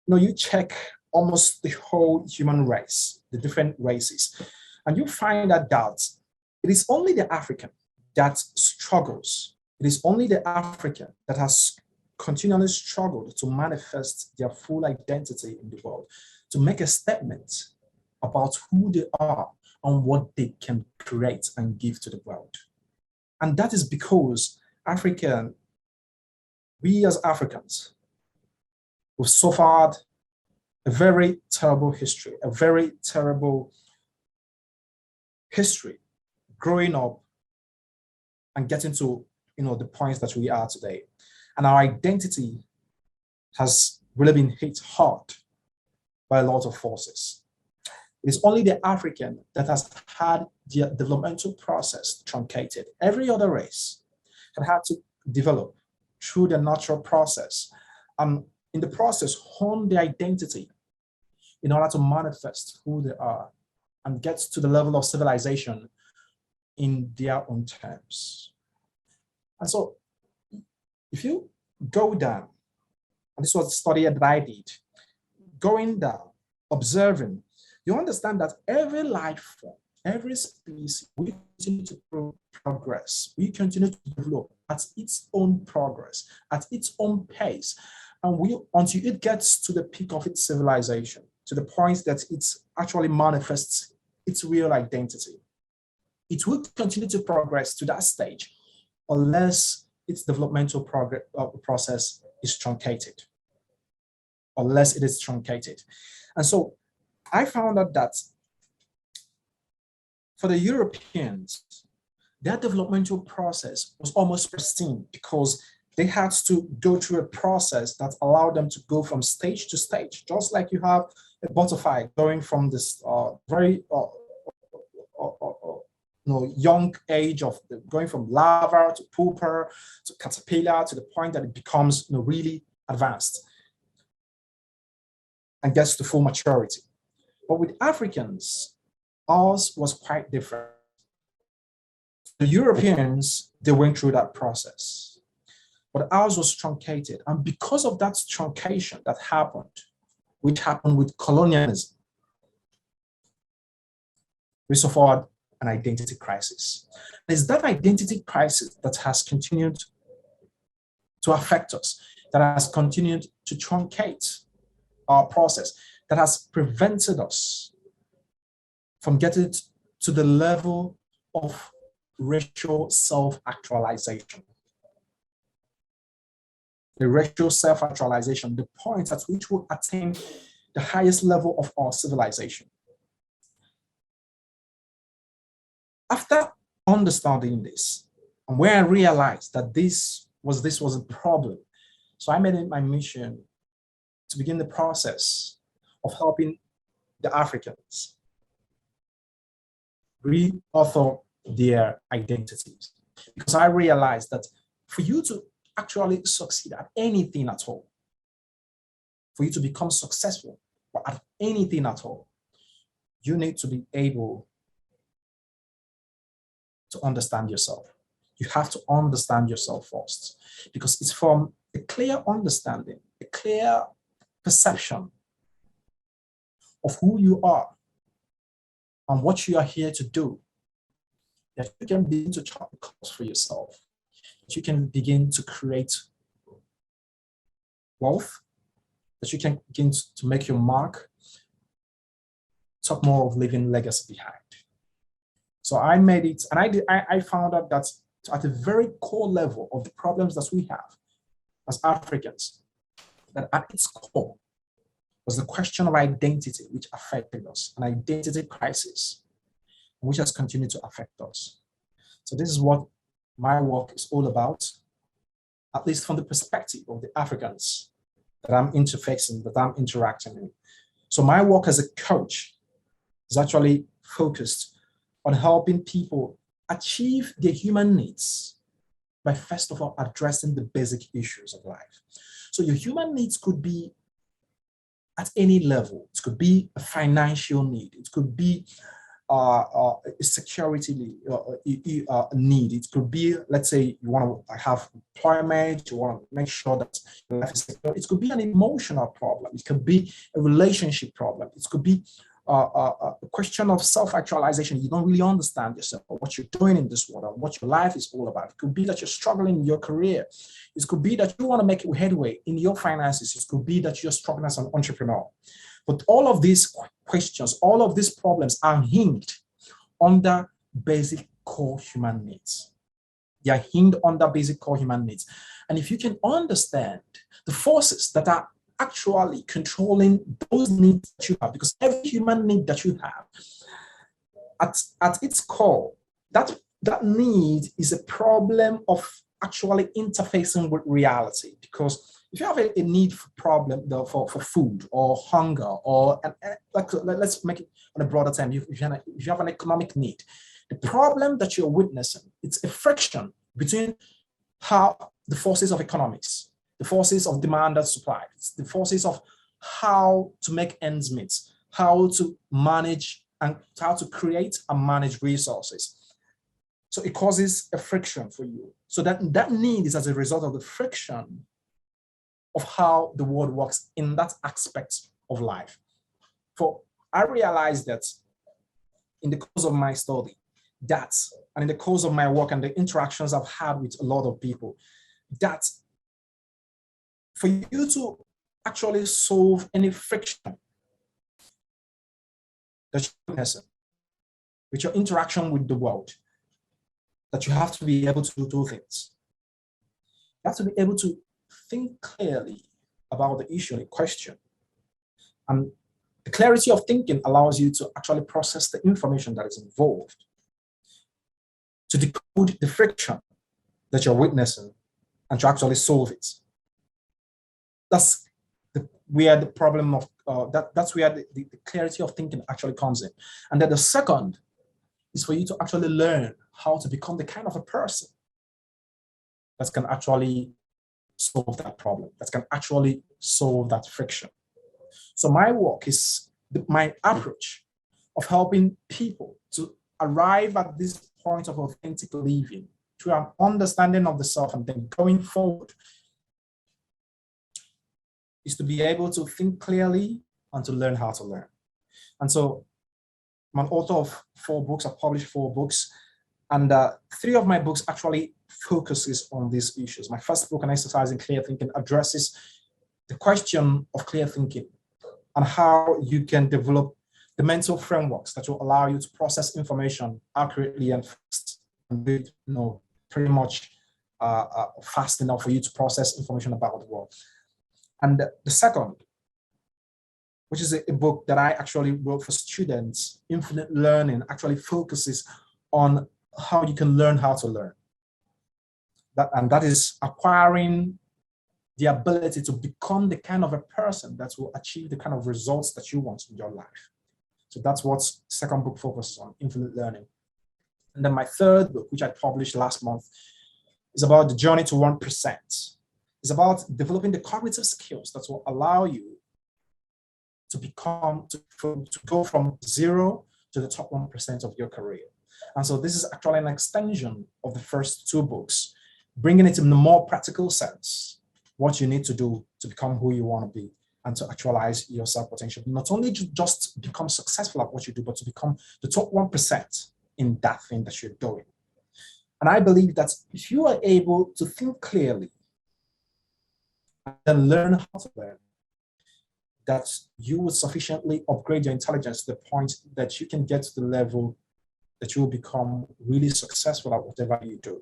you check almost the whole human race, the different races, and you find that it is only the African that struggles. It is only the African that has continually struggled to manifest their full identity in the world, to make a statement about who they are and what they can create and give to the world. And that is because we as Africans, we've suffered a very terrible history, a very terrible history growing up and getting to the points that we are today. And our identity has really been hit hard by a lot of forces. It is only the African that has had the developmental process truncated. Every other race had had to develop through the natural process, and in the process hone their identity in order to manifest who they are and get to the level of civilization in their own terms. And so if you go down, and this was a study that I did, going down, observing, you understand that every life form, every species, we continue to progress. We continue to develop at its own progress, at its own pace. And until it gets to the peak of its civilization, to the point that it actually manifests its real identity. It will continue to progress to that stage unless its developmental process is truncated. Unless it is truncated. And so I found out that for the Europeans, their developmental process was almost pristine because they had to go through a process that allowed them to go from stage to stage, just like you have a butterfly going from this very young age of going from larva to pupa to caterpillar to the point that it becomes really advanced and gets to full maturity. But with Africans, ours was quite different. The Europeans, they went through that process, but ours was truncated. And because of that truncation that happened, which happened with colonialism, we suffered an identity crisis. It's that identity crisis that has continued to affect us, that has continued to truncate our process, that has prevented us from getting to the level of racial self-actualization. The racial self-actualization, the point at which we attain the highest level of our civilization. After understanding this, and where I realized that this was a problem, so I made it my mission to begin the process of helping the Africans re-author their identities. Because I realized that for you to actually succeed at anything at all, for you to become successful at anything at all, you need to be able to understand yourself. You have to understand yourself first, because it's from a clear understanding, a clear perception of who you are and what you are here to do, that you can begin to chart the course for yourself, that you can begin to create wealth, that you can begin to make your mark, talk more of leaving legacy behind. So I made it, and I found out that at the very core level of the problems that we have as Africans, that at its core was the question of identity, which affected us, an identity crisis, which has continued to affect us. So this is what my work is all about, at least from the perspective of the Africans that I'm interfacing, that I'm interacting with. So my work as a coach is actually focused on helping people achieve their human needs by first of all addressing the basic issues of life. So your human needs could be at any level. It could be a financial need. It could be a security need. It could be, let's say, you want to have employment, you want to make sure that your life is secure. It could be an emotional problem. It could be a relationship problem. It could be a question of self-actualization. You don't really understand yourself or what you're doing in this world or what your life is all about. It could be that you're struggling in your career. It could be that you want to make headway in your finances. It could be that you're struggling as an entrepreneur. But all of these questions, all of these problems are hinged under basic core human needs. They are hinged under basic core human needs. And if you can understand the forces that are actually controlling those needs that you have, because every human need that you have, at its core, that need is a problem of actually interfacing with reality. Because if you have a need for for food or hunger, or let's make it on a broader term, if you have an economic need, the problem that you're witnessing, it's a friction between how the forces of economics, the forces of demand and supply, it's the forces of how to make ends meet, how to manage and how to create and manage resources. So it causes a friction for you. So that need is as a result of the friction of how the world works in that aspect of life. For I realized that in the course of my study, and in the course of my work and the interactions I've had with a lot of people, that for you to actually solve any friction that you're facing with your interaction with the world, that you have to be able to do two things. You have to be able to think clearly about the issue in question. And the clarity of thinking allows you to actually process the information that is involved, to decode the friction that you're witnessing, and to actually solve it. That's where the problem of that's where the clarity of thinking actually comes in. And then the second is for you to actually learn how to become the kind of a person that can actually solve that problem, that can actually solve that friction. So my work is my approach of helping people to arrive at this point of authentic living through an understanding of the self, and then going forward is to be able to think clearly and to learn how to learn. And so I'm an author of 4 books. I've published 4 books, and 3 of my books actually focuses on these issues. My first book, An Exercise in Clear Thinking, addresses the question of clear thinking and how you can develop the mental frameworks that will allow you to process information accurately and fast, and pretty much fast enough for you to process information about the world. And the second, which is a book that I actually wrote for students, Infinite Learning, actually focuses on how you can learn how to learn. That is acquiring the ability to become the kind of a person that will achieve the kind of results that you want in your life. So that's what the second book focuses on, Infinite Learning. And then my third book, which I published last month, is about the journey to 1%. It's about developing the cognitive skills that will allow you to go from 0 to the top 1% of your career. And so this is actually an extension of the first 2 books, bringing it in a more practical sense, what you need to do to become who you want to be and to actualize your self-potential. Not only to just become successful at what you do, but to become the top 1% in that thing that you're doing. And I believe that if you are able to think clearly and then learn how to learn, that you will sufficiently upgrade your intelligence to the point that you can get to the level that you will become really successful at whatever you do.